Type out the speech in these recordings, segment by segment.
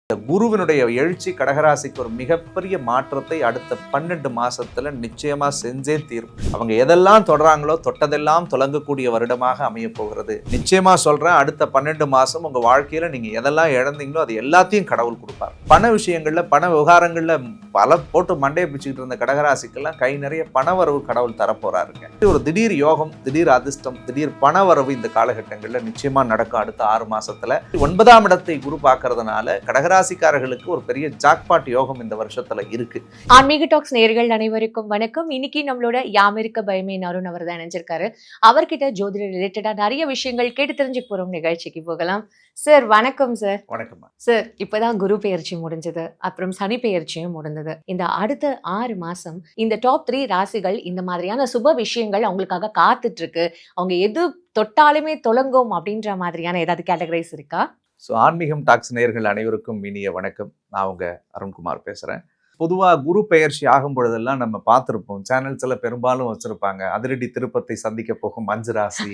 குருவினுடைய எழுச்சி கடகராசிக்கு ஒரு மிகப்பெரிய மாற்றத்தை அடுத்த 12 மாசத்துல நிச்சயமா செஞ்சே தீரும். அவங்க எதெல்லாம் தொடறாங்களோ தொட்டதெல்லாம் தொடங்கக்கூடிய வருடமாக அமைய போகிறது. நிச்சயமா சொல்றேன், அடுத்த 12 மாசம் உங்க வாழ்க்கையில நீங்க எதெல்லாம் இழந்தீங்களோ அது எல்லாத்தையும் கடவுள் கொடுப்பார். பண விஷயங்கள்ல, பண விவகாரங்கள்ல பல போட்டு மண்டையை பிச்சுக்கிட்டு இருந்த கடகராசிக்கெல்லாம் கை நிறைய பணவரவு கடவுள் தரப்போறாருங்க. ஒரு திடீர் யோகம், திடீர் அதிர்ஷ்டம், திடீர் பணவரவு இந்த காலகட்டங்கள்ல நிச்சயமா நடக்கும். அடுத்த 6 மாசத்துல 9ஆம் இடத்தை குரு பார்க்கறதுனால கடகராசிக்காரர்களுக்கு ஒரு பெரிய ஜாக்பாட் யோகம் இந்த வருஷத்துல இருக்கு. ஆன்மீக டாக்ஸ் நேயர்கள் அனைவருக்கும் வணக்கம். இன்னைக்கு நம்மளோட யாமிருக்க பயமே அருண் அவர் தான் இணைஞ்சிருக்காரு. அவர்கிட்ட ஜோதிட ரிலேட்டடா நிறைய விஷயங்கள் கேட்டு தெரிஞ்சுக்க போறோம். நிகழ்ச்சிக்கு போகலாம். சார் வணக்கம். சார் வணக்கம் சார். இப்பதான் குரு பெயர்ச்சி முடிஞ்சது, அப்புறம் சனி பெயர்ச்சியும் முடிந்தது. இந்த அடுத்த 6 மாசம் இந்த டாப் 3 ராசிகள் இந்த மாதிரியான சுப விஷயங்கள் அவங்களுக்காக காத்துட்டு இருக்கு. அவங்க எது தொட்டாலுமே தொடங்கும் அப்படின்ற மாதிரியான ஏதாவது கேட்டகரைஸ் இருக்கா? ஆன்மீகம் டாக்ஸ் நேயர்கள் அனைவருக்கும் இனிய வணக்கம். நான் உங்க அருண்குமார் பேசுறேன். பொதுவாக குரு பெயர்ச்சி ஆகும் பொழுதெல்லாம் நம்ம பார்த்துருப்போம், சேனல்ஸ்ல பெரும்பாலும் வச்சிருப்பாங்க, அதிரடி திருப்பத்தை சந்திக்க போகும் 5 ராசி,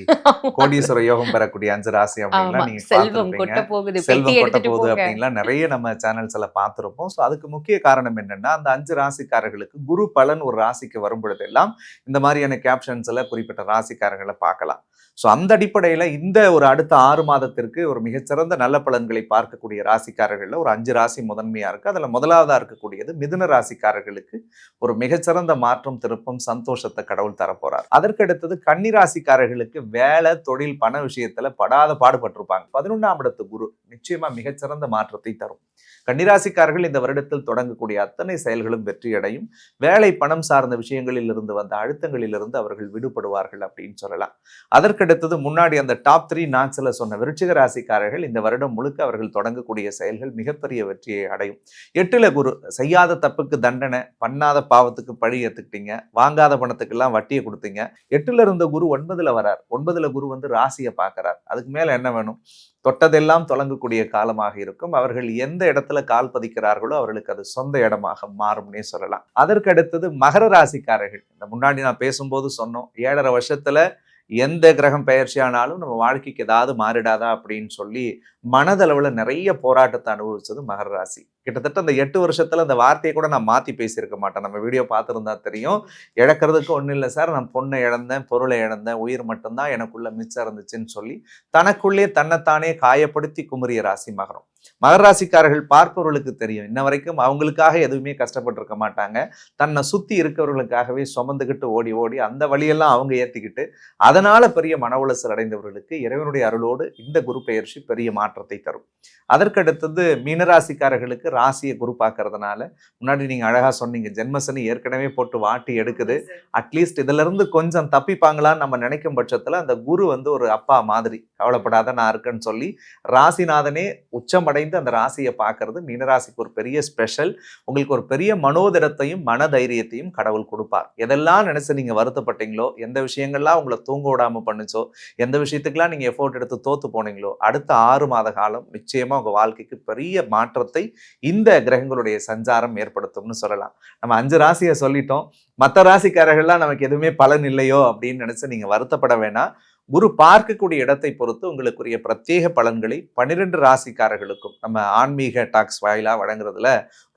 கோடீஸ்வர யோகம் பெறக்கூடிய 5 ராசி அப்படின்லாம் நீங்க செல்வம் கொட்ட போகுது, செல்வம் கொட்ட போகுது அப்படின்லாம் நிறைய நம்ம சேனல்ஸ்ல பார்த்துருப்போம். ஸோ அதுக்கு முக்கிய காரணம் என்னன்னா, அந்த 5 ராசிக்காரர்களுக்கு குரு பலன் ஒரு ராசிக்கு வரும் பொழுதெல்லாம் இந்த மாதிரியான கேப்ஷன்ஸ்ல குறிப்பிட்ட ராசிக்காரர்களை பார்க்கலாம். ஸோ அந்த அடிப்படையில் இந்த ஒரு அடுத்த 6 மாதத்திற்கு ஒரு மிகச்சிறந்த நல்ல பலன்களை பார்க்கக்கூடிய ராசிக்காரர்களில் ஒரு 5 ராசி முதன்மையாக இருக்குது. அதில் முதலாவதாக இருக்கக்கூடியது மிதுன ராசிக்காரர்களுக்கு ஒரு மிகச்சிறந்த மாற்றம், திருப்பம், சந்தோஷத்தை கடவுள் தரப்போறார். அதற்கடுத்தது கன்னி ராசிக்காரர்களுக்கு வேலை, தொழில், பண விஷயத்துல படாத பாடுபட்டிருப்பாங்க. 11ஆம் இடத்து குரு நிச்சயமா மிகச்சிறந்த மாற்றத்தை தரும். கன்னிராசிக்காரர்கள் இந்த வருடத்தில் தொடங்கக்கூடிய அத்தனை செயல்களும் வெற்றியடையும். வேலை, பணம் சார்ந்த விஷயங்களில் இருந்து வந்த அழுத்தங்களிலிருந்து அவர்கள் விடுபடுவார்கள் அப்படின்னு சொல்லலாம். அதற்கடுத்தது முன்னாடி அந்த டாப் 3 நாட்ஸ்ல சொன்ன விருச்சிக ராசிக்காரர்கள் இந்த வருடம் முழுக்க அவர்கள் தொடங்கக்கூடிய செயல்கள் மிகப்பெரிய வெற்றியை அடையும். 8ல குரு, செய்யாத தப்புக்கு தண்டனை, பண்ணாத பாவத்துக்கு பழி ஏத்துக்கிட்டீங்க, வாங்காத பணத்துக்கெல்லாம் வட்டியை கொடுத்தீங்க. 8ல இருந்த குரு 9ல வரார். 9ல குரு வந்து ராசியை பார்க்கிறார். அதுக்கு மேல என்ன வேணும்? தொட்டதெல்லாம் தொடங்கக்கூடிய காலமாக இருக்கும். அவர்கள் எந்த இடத்துல கால் பதிக்கிறார்களோ அவர்களுக்கு அது சொந்த இடமாக மாறும்னே சொல்லலாம். அதற்கு அடுத்தது மகர ராசிக்காரர்கள், இந்த முன்னாடி நான் பேசும்போது சொன்னோம், 7.5 வருஷத்துல எந்த கிரகம் பெயர்ச்சியானாலும் நம்ம வாழ்க்கைக்கு ஏதாவது மாறிடாதா அப்படின்னு சொல்லி மனதளவுல நிறைய போராட்டத்தை அனுபவிச்சது மகர ராசி. கிட்டத்தட்ட அந்த 8 வருஷத்துல அந்த வார்த்தையை கூட நான் மாத்தி பேசியிருக்க மாட்டேன். நம்ம வீடியோ பார்த்துருந்தா தெரியும். இழக்கிறதுக்கு ஒன்றும் இல்லை சார், நான் பொண்ணை இழந்தேன், பொருளை இழந்தேன், உயிர் மட்டும்தான் எனக்குள்ள மிச்சம் இருந்துச்சுன்னு சொல்லி தனக்குள்ளே தன்னைத்தானே காயப்படுத்தி குமுறிய ராசி மகரம். மகர ராசிக்காரர்கள் பார்ப்பவர்களுக்கு தெரியும், இன்ன வரைக்கும் அவங்களுக்காக எதுவுமே கஷ்டப்பட்டு இருக்க மாட்டாங்க. தன்னை சுத்தி இருக்கிறவர்களுக்காகவே சுமந்துக்கிட்டு ஓடி ஓடி அந்த வழியெல்லாம் அவங்க ஏத்திக்கிட்டு அதனால பெரிய மன உளைச்சல் அடைந்தவர்களுக்கு இறைவனுடைய அருளோடு இந்த குரு பெயர்ச்சி பெரிய மாற்றத்தை தரும். அதற்கடுத்தது மீனராசிக்காரர்களுக்கு ராசியை குரு பார்க்கறதுனால, முன்னாடி நீங்க அழகா சொன்னீங்க, ஜென்மசனி ஏற்கனவே போட்டு வாட்டி எடுக்குது. அட்லீஸ்ட் இதுல இருந்து கொஞ்சம் தப்பிப்பாங்களான்னு நம்ம நினைக்கும் பட்சத்துல அந்த குரு வந்து ஒரு அப்பா மாதிரி, கவலைப்படாத நான் இருக்கேன்னு சொல்லி ராசிநாதனே உச்சமடைந்து அந்த ராசியை பார்க்கறது மீனராசிக்கு ஒரு பெரிய ஸ்பெஷல். உங்களுக்கு ஒரு பெரிய மனோதிடத்தையும் மன தைரியத்தையும் கடவுள் கொடுப்பார். எதெல்லாம் நினைச்சு நீங்க வருத்தப்பட்டீங்களோ, எந்த விஷயங்கள்லாம் உங்களை தூங்க விடாம பண்ணுச்சோ, எந்த விஷயத்துக்கெல்லாம் நீங்க எஃபோர்ட் எடுத்து தோத்து போனீங்களோ, அடுத்த 6 மாத காலம் நிச்சயமா உங்க வாழ்க்கைக்கு பெரிய மாற்றத்தை இந்த கிரகங்களுடைய சஞ்சாரம் ஏற்படுத்தும்னு சொல்லலாம். நம்ம 5 ராசியை சொல்லிட்டோம். மற்ற ராசிக்காரர்கள்லாம் நமக்கு எதுவுமே பலன் இல்லையோ அப்படின்னு நினைச்சு நீங்க வருத்தப்பட வேணாம். குரு பார்க்கக்கூடிய இடத்தை பொறுத்து உங்களுக்குரிய பிரத்யேக பலன்களை 12 ராசிக்காரர்களுக்கும் நம்ம ஆன்மீக டாக்ஸ் வாயிலா வழங்குறதுல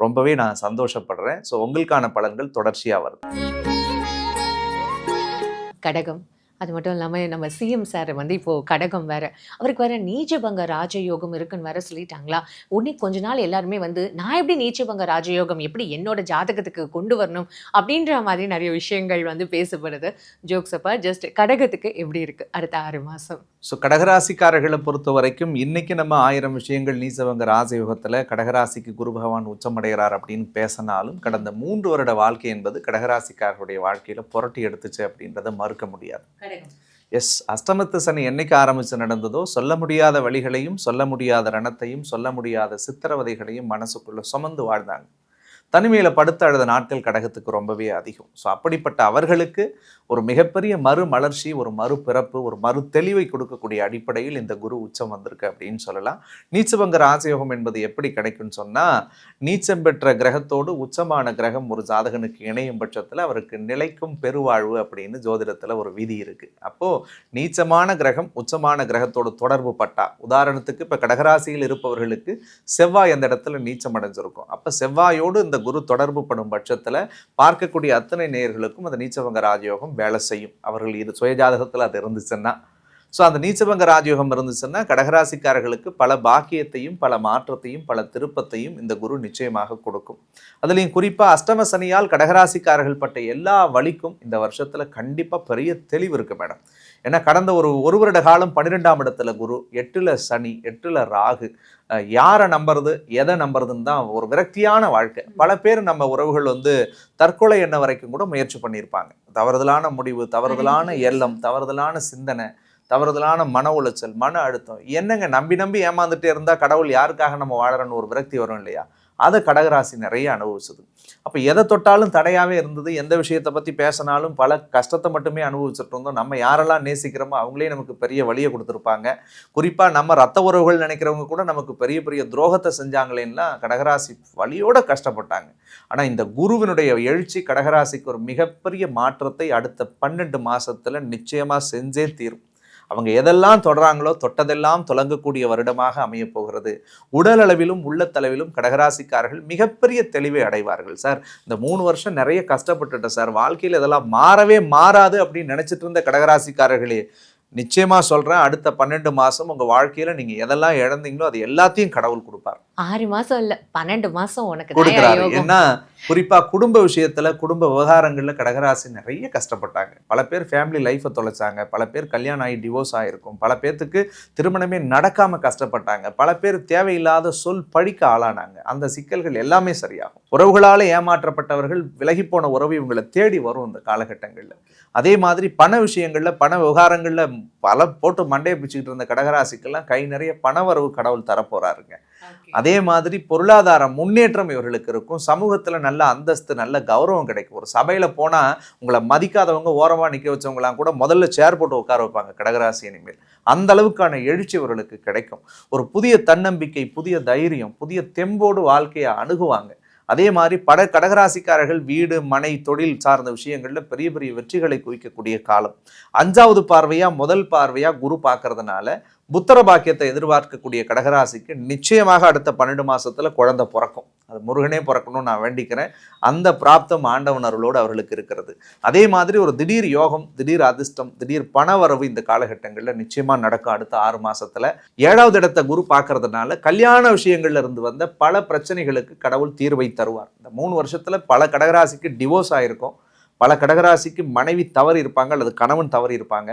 ரொம்பவே நான் சந்தோஷப்படுறேன். ஸோ உங்களுக்கான பலன்கள் தொடர்ச்சியா வருது. கடகம். அது மட்டும் இல்லாமல் நம்ம சிஎம் சார் வந்து இப்போது கடகம் வேற, அவருக்கு வேற நீச்சபங்க ராஜயோகம் இருக்குன்னு வேற சொல்லிட்டாங்களா. உடனே கொஞ்ச நாள் எல்லாருமே வந்து நான் எப்படி நீச்சபங்க ராஜயோகம் எப்படி என்னோட ஜாதகத்துக்கு கொண்டு வரணும் அப்படின்ற மாதிரி நிறைய விஷயங்கள் வந்து பேசப்படுது. ஜோக்ஸ் அப்பா, ஜஸ்ட் கடகத்துக்கு எப்படி இருக்கு அடுத்த 6 மாதம்? ஸோ கடகராசிக்காரர்களை பொறுத்த வரைக்கும் இன்னைக்கு நம்ம 1000 விஷயங்கள் நீச்சபங்க ராஜயோகத்தில் கடகராசிக்கு குரு பகவான் உச்சமடைகிறார் அப்படின்னு பேசினாலும், கடந்த 3 வருட வாழ்க்கை என்பது கடகராசிக்காரர்களுடைய வாழ்க்கையில புரட்டி எடுத்துச்சு அப்படின்றத மறுக்க முடியாது. எஸ், அஷ்டமத்து சனி என்னைக்கு ஆரம்பிச்சு நடந்ததோ, சொல்ல முடியாத வழிகளையும் சொல்ல முடியாத ரணத்தையும் சொல்ல முடியாத சித்திரவதைகளையும் மனசுக்குள்ள சுமந்து வாழ்ந்தாங்க. தனிமையில படுத்து அழுத நாட்கள் கடகத்துக்கு ரொம்பவே அதிகம். ஸோ அப்படிப்பட்ட அவர்களுக்கு ஒரு மிகப்பெரிய மறுமலர்ச்சி, ஒரு மறுபிறப்பு, ஒரு மறு தெளிவை கொடுக்கக்கூடிய அடிப்படையில் இந்த குரு உச்சம் வந்திருக்கு அப்படின்னு சொல்லலாம். நீச்சபங்க ராஜயோகம் என்பது எப்படி கிடைக்கும்னு சொன்னா, நீச்சம் பெற்ற கிரகத்தோடு உச்சமான கிரகம் ஒரு ஜாதகனுக்கு இணையும் பட்சத்துல அவருக்கு நிலைக்கும் பெருவாழ்வு அப்படின்னு ஜோதிடத்துல ஒரு விதி இருக்கு. அப்போ நீச்சமான கிரகம் உச்சமான கிரகத்தோடு தொடர்பு பட்டா, உதாரணத்துக்கு இப்ப கடகராசியில் இருப்பவர்களுக்கு செவ்வாய் அந்த இடத்துல நீச்சம் அடைஞ்சிருக்கும். அப்ப செவ்வாயோடு இந்த குரு தொடர்பு படும் பட்சத்துல பார்க்கக்கூடிய அத்தனை நேயர்களுக்கும் அந்த நீச்சபங்க ராஜயோகம் வேலை செய்யும். அவர்கள் இது சுயஜாதகத்துல அது இருந்துச்சுன்னா. ஸோ அந்த நீச்சபங்க ராஜயோகம் இருந்துச்சுன்னா கடகராசிக்காரர்களுக்கு பல பாக்கியத்தையும், பல மாற்றத்தையும், பல திருப்பத்தையும் இந்த குரு நிச்சயமாக கொடுக்கும். அதுலேயும் குறிப்பாக அஷ்டம சனியால் கடகராசிக்காரர்கள் பட்ட எல்லா வலிக்கும் இந்த வருஷத்துல கண்டிப்பாக பெரிய தெளிவு இருக்கு மேடம். ஏன்னா கடந்த ஒரு வருட காலம் 12ஆம் இடத்துல குரு, 8ல் சனி, 8ல் ராகு, யாரை நம்புறது எதை நம்புறதுன்னு தான் ஒரு விரக்தியான வாழ்க்கை. பல பேர் நம்ம உறவுகள் தற்கொலை எண்ண வரைக்கும் கூட முயற்சி பண்ணியிருப்பாங்க. தவறுதலான முடிவு, தவறுதலான எண்ணம், தவறுதலான சிந்தனை, தவறுதலான மன உளைச்சல், மன அழுத்தம். என்னங்க நம்பி நம்பி ஏமாந்துட்டே இருந்தா கடவுள் யாருக்காக நம்ம வாழறன்னு ஒரு விரக்தி வரும் இல்லையா? அதை கடகராசி நிறைய அனுபவிச்சது. அப்ப எதை தொட்டாலும் தடையாவே இருந்தது. எந்த விஷயத்தை பத்தி பேசினாலும் பல கஷ்டத்தை மட்டுமே அனுபவிச்சுட்டு இருந்தோம். நம்ம யாரெல்லாம் நேசிக்கிறோமோ அவங்களே நமக்கு பெரிய வலியை கொடுத்துருப்பாங்க. குறிப்பா நம்ம ரத்த உறவுகள் நினைக்கிறவங்க கூட நமக்கு பெரிய பெரிய துரோகத்தை செஞ்சாங்களேன்னா கடகராசி வலியோட கஷ்டப்பட்டாங்க. ஆனா இந்த குருவினுடைய எழுச்சி கடகராசிக்கு ஒரு மிகப்பெரிய மாற்றத்தை அடுத்த 12 மாசத்துல நிச்சயமா செஞ்சே தீரும். அவங்க எதெல்லாம் தொடராங்களோ தொட்டதெல்லாம் தொடங்கக்கூடிய வருடமாக அமைய போகிறது. உடல் அளவிலும் உள்ளத்தளவிலும் கடகராசிக்காரர்கள் மிகப்பெரிய தெளிவை அடைவார்கள். சார் இந்த 3 வருஷம் நிறைய கஷ்டப்பட்டுட்டேன் சார், வாழ்க்கையில் இதெல்லாம் மாறவே மாறாது அப்படின்னு நினைச்சிட்டு இருந்த கடகராசிக்காரர்களே, நிச்சயமா சொல்றேன், அடுத்த 12 மாசம் உங்க வாழ்க்கையில நீங்க எதெல்லாம் இழந்தீங்களோ அது எல்லாத்தையும் கடவுள் கொடுப்பார். 6 மாசம் இல்ல 12 மாசம் உனக்கு கொடுக்கிறாரு. ஏன்னா குறிப்பா குடும்ப விஷயத்துல, குடும்ப விவகாரங்கள்ல கடகராசி நிறைய கஷ்டப்பட்டாங்க. பல பேர் ஃபேமிலி லைஃபை தொலைச்சாங்க, பல பேர் கல்யாணம் ஆகி டிவோர்ஸ் ஆகிருக்கும், பல பேர்த்துக்கு திருமணமே நடக்காம கஷ்டப்பட்டாங்க, பல பேர் தேவையில்லாத சொல் பழிக்க ஆளானாங்க. அந்த சிக்கல்கள் எல்லாமே சரியாகும். உறவுகளால ஏமாற்றப்பட்டவர்கள் விலகி போன உறவு இவங்களை தேடி வரும் இந்த காலகட்டங்கள்ல. அதே மாதிரி பண விஷயங்கள்ல, பண விவகாரங்கள்ல பல போட்டு மண்டையை பிச்சுக்கிட்டு இருந்த கடகராசிக்கெல்லாம் கை நிறைய பண வரவு கடவுள் தரப்போறாருங்க. அதே மாதிரி பொருளாதார முன்னேற்றம் இவர்களுக்கு இருக்கும். சமூகத்துல நல்ல அந்தஸ்து, நல்ல கௌரவம் கிடைக்கும். ஒரு சபையில போனா உங்களை மதிக்காதவங்க, ஓரமா நிக்க வச்சவங்களாம் கூட முதல்ல சேர் போட்டு உட்கார வைப்பாங்க கடகராசி இனிமேல். அந்த அளவுக்கான எழுச்சி இவர்களுக்கு கிடைக்கும். ஒரு புதிய தன்னம்பிக்கை, புதிய தைரியம், புதிய தெம்போடு வாழ்க்கையை அணுகுவாங்க. அதே மாதிரி கடகராசிக்காரர்கள் வீடு, மனை, தொழில் சார்ந்த விஷயங்கள்ல பெரிய பெரிய வெற்றிகளை குவிக்கக்கூடிய காலம். 5வது பார்வையா, முதல் பார்வையா குரு பார்க்கறதுனால புத்திர பாக்கியத்தை எதிர்பார்க்கக்கூடிய கடகராசிக்கு நிச்சயமாக அடுத்த 12 மாசத்துல குழந்தை பிறக்கும். அது முருகனே பிறக்கணும்னு நான் வேண்டிக்கிறேன். அந்த பிராப்தம் ஆண்டவன் அருளோடு அவர்களுக்கு இருக்கிறது. அதே மாதிரி ஒரு திடீர் யோகம், திடீர் அதிர்ஷ்டம், திடீர் பணவரவு இந்த காலகட்டங்கள்ல நிச்சயமா நடக்கும். அடுத்த 6 மாசத்துல 7வது இடத்தை குரு பார்க்கறதுனால கல்யாண விஷயங்கள்ல இருந்து வந்த பல பிரச்சனைகளுக்கு கடவுள் தீர்வை தருவார். இந்த 3 வருஷத்துல பல கடகராசிக்கு டிவோர்ஸ் ஆயிருக்கும், பல கடகராசிக்கு மனைவி தவறி இருப்பாங்க அல்லது கணவன் தவறி இருப்பாங்க,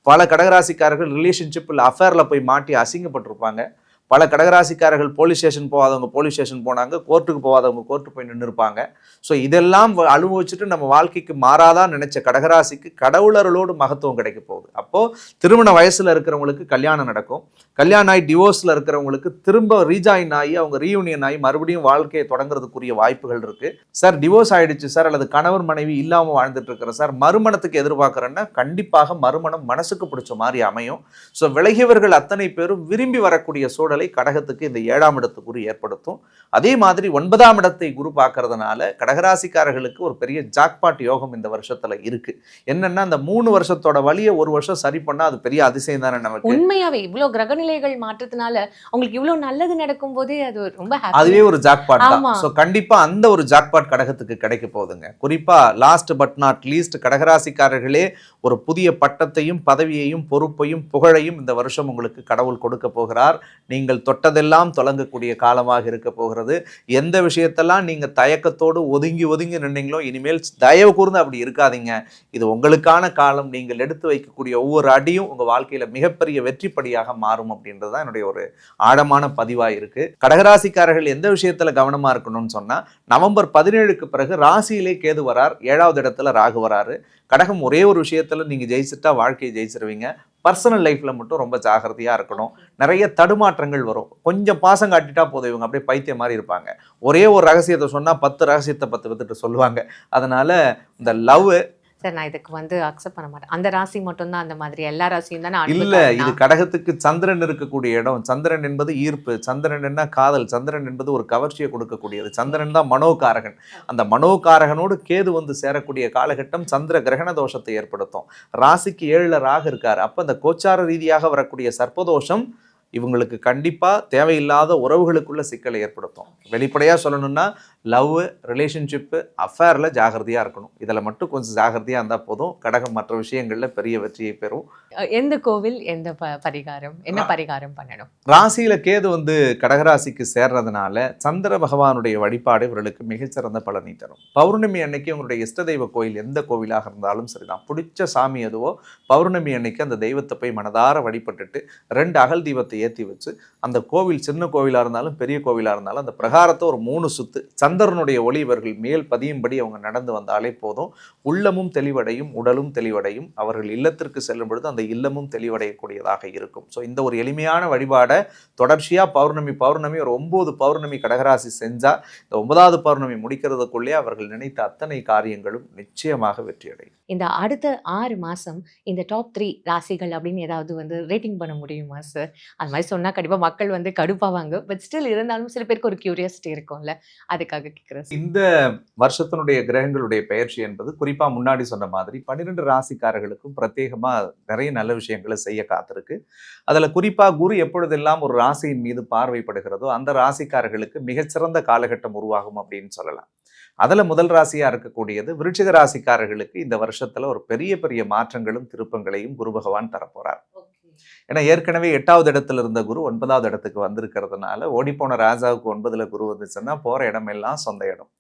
பல கடகராசிக்காரர்கள் ரிலேஷன்ஷிப் இல்லை அஃபேரில் போய் மாட்டி அசிங்கப்பட்டிருப்பாங்க, பல கடகராசிக்காரர்கள் போலீஸ் ஸ்டேஷன் போகாதவங்க போலீஸ் ஸ்டேஷன் போனாங்க, கோர்ட்டுக்கு போகாதவங்க கோர்ட்டு போய் நின்று இருப்பாங்க. ஸோ இதெல்லாம் அனுபவிச்சுட்டு நம்ம வாழ்க்கைக்கு மாறாதான் நினைச்ச கடகராசிக்கு கடவுளர்களோடு மகத்துவம் கிடைக்க போகுது. அப்போது திருமண வயசில் இருக்கிறவங்களுக்கு கல்யாணம் நடக்கும், கல்யாணம் ஆகி டிவோர்ஸில் இருக்கிறவங்களுக்கு திரும்ப ரீஜாயின் ஆகி அவங்க ரீயூனியன் ஆகி மறுபடியும் வாழ்க்கையை தொடங்குறதுக்குரிய வாய்ப்புகள் இருக்குது. சார் டிவோர்ஸ் ஆகிடுச்சு சார், அல்லது கணவர் மனைவி இல்லாமல் வாழ்ந்துட்டு இருக்கிறேன் சார், மறுமணத்துக்கு எதிர்பார்க்குறேன்னா கண்டிப்பாக மறுமணம் மனசுக்கு பிடிச்ச மாதிரி அமையும். ஸோ விலகியவர்கள் அத்தனை பேரும் விரும்பி வரக்கூடிய சூழலை கடகத்துக்கு இந்த 7ஆம் இடத்து குரு ஏற்படுத்தும். அதே மாதிரி 9ஆம் இடத்தை குரு பார்க்கறதுனால கடகராசிக்காரர்களுக்கு ஒரு பெரிய ஜாக்பாட் யோகம் இந்த வருஷத்துல இருக்கு. என்னன்னா அந்த 3 வருஷத்தோட வழியை 1 வருஷம் சரி பண்ணா அது பெரிய அதிசயம் தானே நமக்கு. உண்மையாவே இவ்வளவு கிரகநிலைகள் மாற்றத்தினால உங்களுக்கு இவ்வளவு நல்லது நடக்கும் போதே அது ரொம்ப அதுவே ஒரு ஜாக்பாட் தான். ஸோ கண்டிப்பா அந்த ஒரு ஜாக்பாட் கடகத்துக்கு கிடைக்க போகுதுங்க. குறிப்பா லாஸ்ட் பட் நாட் லீஸ்ட் கடகராசிக்காரர்களே ஒரு புதிய பட்டத்தையும் பதவியையும் பொறுப்பையும் புகழையும் இந்த வருஷம் உங்களுக்கு கடவுள் கொடுக்க போகிறார். நீங்கள் தொட்டதெல்லாம் தொடங்கக்கூடிய காலமாக இருக்க போகிறது. எந்த விஷயத்தெல்லாம் நீங்க தயக்கத்தோடு ஒதுங்கி ஒதுங்கி நின்னீங்களோ இனிமேல் தயவு கூர்ந்து அப்படி இருக்காதீங்க. இது உங்களுக்கான காலம். நீங்கள் எடுத்து வைக்கக்கூடிய ஒவ்வொரு அடியும் உங்க வாழ்க்கையில மிகப்பெரிய வெற்றிப்படியாக மாறும் அப்படின்றது தான் என்னுடைய ஒரு ஆழமான பதிவாக இருக்கு. கடகராசிக்காரர்கள் எந்த விஷயத்துல கவனமா இருக்கணும்னு சொன்னா, நவம்பர் 17க்கு பிறகு ராசியிலே கேது வரார், 7வது இடத்துல ராகு வராரு. கடகம் ஒரே ஒரு விஷயத்துல நீங்க ஜெயிச்சுட்டா வாழ்க்கையை ஜெயிச்சிருவீங்க. பர்சனல் லைஃப்ல மட்டும் ரொம்ப ஜாகிரதையா இருக்கணும். நிறைய தடுமாற்றங்கள் வரும். கொஞ்சம் பாசம் காட்டிட்டா போதும், இவங்க அப்படியே பைத்தியம் மாதிரி இருப்பாங்க. ஒரே ஒரு ரகசியத்தை சொன்னா 10 ரகசியத்தை 10 வித்துட்டு சொல்லுவாங்க. அதனால இந்த லவ் சார் நான் இதுக்கு வந்து அக்செப்ட் பண்ண மாட்டேன். அந்த ராசி மட்டும் தான் அந்த மாதிரி, எல்லா ராசியும் தானே அன்பு இல்ல. காரணா? இது கடகத்துக்கு சந்திரன் இருக்கக்கூடிய இடம். சந்திரன் என்பது ஈர்ப்பு. சந்திரன் என்ன காதல். சந்திரன் என்பது ஒரு கவர்ச்சியை கொடுக்கக்கூடியது. சந்திரன் தான் மனோகாரகன். அந்த மனோகாரகனோடு கேது வந்து சேரக்கூடிய காலகட்டம் சந்திர கிரகண தோஷத்தை ஏற்படுத்தும். ராசிக்கு 7ல ராகு இருக்காரு. அப்ப அந்த கோச்சார ரீதியாக வரக்கூடிய சர்ப்பதோஷம் இவங்களுக்கு கண்டிப்பா தேவையில்லாத உறவுகளுக்குள்ள சிக்கலை ஏற்படுத்தும். வெளிப்படையா சொல்லணும்னா லவ், ரிலேஷன்ஷிப்பு, அஃபேர்ல ஜாகிரதையா இருக்கணும். இதுல மட்டும் கொஞ்சம் ஜாகிரதையா இருந்தா போதும். கடகம் மற்ற விஷயங்கள்ல பெரிய வெற்றியை பெறும். எந்த கோவில், எந்த பரிகாரம், என்ன பரிகாரம் பண்ணணும்? ராசியில கேது வந்து கடகராசிக்கு சேர்றதுனால சந்திர பகவானுடைய வழிபாடு இவர்களுக்கு மிகச்சிறந்த பலனை தரும். பௌர்ணமி அன்னைக்கு உங்களுடைய இஷ்ட தெய்வ கோயில் எந்த கோவிலாக இருந்தாலும் சரிதான், பிடிச்ச சாமி எதுவோ பௌர்ணமி அன்னைக்கு அந்த தெய்வத்தை போய் மனதார வழிபட்டுட்டு 2 அகல் தீபத்தை ஏற்றி வச்சு அந்த கோவில் சின்ன கோவிலாக இருந்தாலும் பெரிய கோவிலாக இருந்தாலும் அந்த பிரகாரத்தை ஒரு 3 சுத்து சந்திரனுடைய ஒளி இவர்கள் மேல் பதியும்படி அவங்க நடந்து வந்தாலே போதும். உள்ளமும் தெளிவடையும், உடலும் தெளிவடையும். அவர்கள் இல்லத்திற்கு செல்லும் பொழுது அந்த இல்லமும் தெளிவடையக்கூடியதாக இருக்கும். ஸோ இந்த ஒரு எளிமையான வழிபாடை தொடர்ச்சியாக பௌர்ணமி ஒரு 9 பௌர்ணமி கடகராசி செஞ்சா இந்த 9வது பௌர்ணமி முடிக்கிறதுக்குள்ளே அவர்கள் நினைத்த அத்தனை காரியங்களும் நிச்சயமாக வெற்றியடையும். இந்த அடுத்த 6 மாசம் இந்த டாப் 3 ராசிகள் அப்படின்னு ஏதாவது வந்து ரேட்டிங் பண்ண முடியுமா சார்? அது மாதிரி சொன்னா கண்டிப்பா மக்கள் வந்து கடுப்பாவாங்க. பட் ஸ்டில் இருந்தாலும் சில பேருக்கு ஒரு கியூரியாசிட்டி இருக்கும்ல, அதுக்காக கேட்குறேன். இந்த வருஷத்தினுடைய கிரகங்களுடைய பெயர்ச்சி என்பது குறிப்பா முன்னாடி சொன்ன மாதிரி 12 ராசிக்காரர்களுக்கும் பிரத்யேகமா நிறைய நல்ல விஷயங்களை செய்ய காத்திருக்கு. அதுல குறிப்பா குரு எப்பொழுதெல்லாம் ஒரு ராசியின் மீது பார்வைப்படுகிறதோ அந்த ராசிக்காரர்களுக்கு மிகச்சிறந்த காலகட்டம் உருவாகும் அப்படின்னு சொல்லலாம். அதுல முதல் ராசியா இருக்கக்கூடியது விருச்சிக ராசிக்காரர்களுக்கு இந்த வருஷத்துல ஒரு பெரிய பெரிய மாற்றங்களும் திருப்பங்களையும் குரு பகவான் தரப்போறார். ஏன்னா ஏற்கனவே 8வது இடத்துல இருந்த குரு 9வது இடத்துக்கு வந்திருக்கிறதுனால ஓடிப்போன ராஜாவுக்கு 9ல குரு வந்துச்சுன்னா போற இடமெல்லாம் சொந்த இடம்.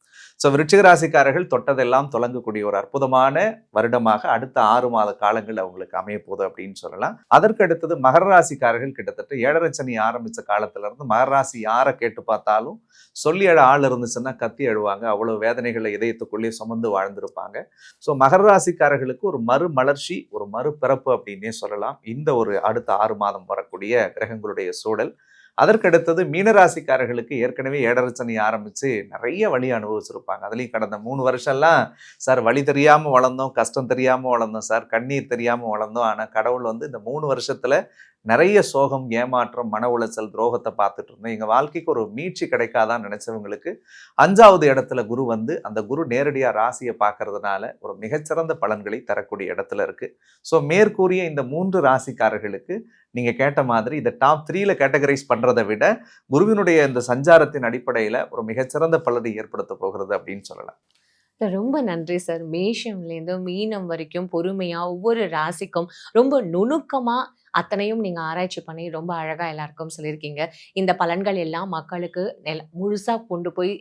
ஸோ விருச்சிக ராசிக்காரர்கள் தொட்டதெல்லாம் தொடங்கக்கூடிய ஒரு அற்புதமான வருடமாக அடுத்த 6 மாத காலங்கள் அவங்களுக்கு அமைய போகுது அப்படின்னு சொல்லலாம். அதற்கு அடுத்தது மகர ராசிக்காரர்கள் கிட்டத்தட்ட 7.5 சனி ஆரம்பிச்ச காலத்துல இருந்து மகர ராசி யாரை கேட்டு பார்த்தாலும் சொல்லி அழ ஆள் இருந்துச்சுன்னா கத்தி அழுவாங்க. அவ்வளவு வேதனைகளை இதயத்துக்குள்ளேயே சுமந்து வாழ்ந்திருப்பாங்க. ஸோ மகர ராசிக்காரர்களுக்கு ஒரு மறுமலர்ச்சி, ஒரு மறுபிறப்பு அப்படின்னே சொல்லலாம் இந்த ஒரு அடுத்த 6 மாதம் வரக்கூடிய கிரகங்களுடைய சூழல். அதற்கடுத்தது மீனராசிக்காரர்களுக்கு ஏற்கனவே 7.5 சனி ஆரம்பிச்சு நிறைய வழி அனுபவிச்சிருப்பாங்க. அதுலேயும் கடந்த 3 வருஷம்லாம் சார் வழி தெரியாமல் வளர்ந்தோம், கஷ்டம் தெரியாமல் வளர்ந்தோம் சார், கண்ணீர் தெரியாமல் வளர்ந்தோம். ஆனால் கடவுள் வந்து இந்த 3 வருஷத்துல நிறைய சோகம், ஏமாற்றம், மன உளைச்சல், துரோகத்தை பார்த்துட்டு இருந்தோம். எங்கள் வாழ்க்கைக்கு ஒரு மீட்சி கிடைக்காதான்னு நினைச்சவங்களுக்கு 5வது இடத்துல குரு வந்து அந்த குரு நேரடியாக ராசியை பார்க்கறதுனால ஒரு மிகச்சிறந்த பலன்களை தரக்கூடிய இடத்துல இருக்கு. ஸோ மேற்கூறிய இந்த 3 ராசிக்காரர்களுக்கு நீங்க கேட்ட மாதிரி இதை டாப் 3ல கேட்டகரைஸ் பண்றதை விட குருவினுடைய இந்த சஞ்சாரத்தின் அடிப்படையில ஒரு மிகச்சிறந்த பலனை ஏற்படுத்த போகிறது அப்படின்னு சொல்லலாம். ரொம்ப நன்றி சார். மேஷம்லேருந்து மீனம் வரைக்கும் பொறுமையா ஒவ்வொரு ராசிக்கும் ரொம்ப நுணுக்கமா அத்தனையும் நீங்க ஆராய்ச்சி பண்ணி ரொம்ப அழகா எல்லாருக்கும் சொல்லியிருக்கீங்க. இந்த பலன்கள் எல்லாம் மக்களுக்கு முழுசா கொண்டு போய்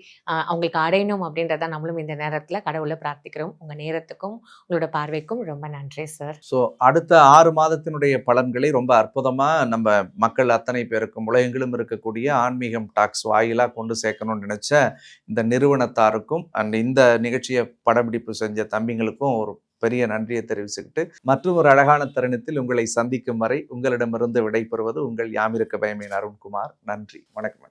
அவங்களுக்கு அடையணும் அப்படின்றத நம்மளும் இந்த நேரத்துல கடவுளை பிரார்த்திக்கிறோம். உங்க நேரத்துக்கும் உங்களோட பார்வைக்கும் ரொம்ப நன்றி சார். ஸோ அடுத்த 6 மாதத்தினுடைய பலன்களை ரொம்ப அற்புதமா நம்ம மக்கள் அத்தனை பேருக்கும் உலகெங்கிலும் இருக்கக்கூடிய ஆன்மீகம் டாக்ஸ் வாயிலா கொண்டு சேர்க்கணும்னு நினைச்ச இந்த நிறுவனத்தாருக்கும் அண்ட் இந்த நிகழ்ச்சியை படப்பிடிப்பு செஞ்ச தம்பிங்களுக்கும் ஒரு பெரிய நன்றியை தெரிவிச்சுக்கிட்டு மற்றும் ஒரு அழகான தருணத்தில் உங்களை சந்திக்கும் வரை உங்களிடமிருந்து விடைபெறுவது உங்கள் யாமிருக்க பயமேன் அருண்குமார். நன்றி, வணக்கம்.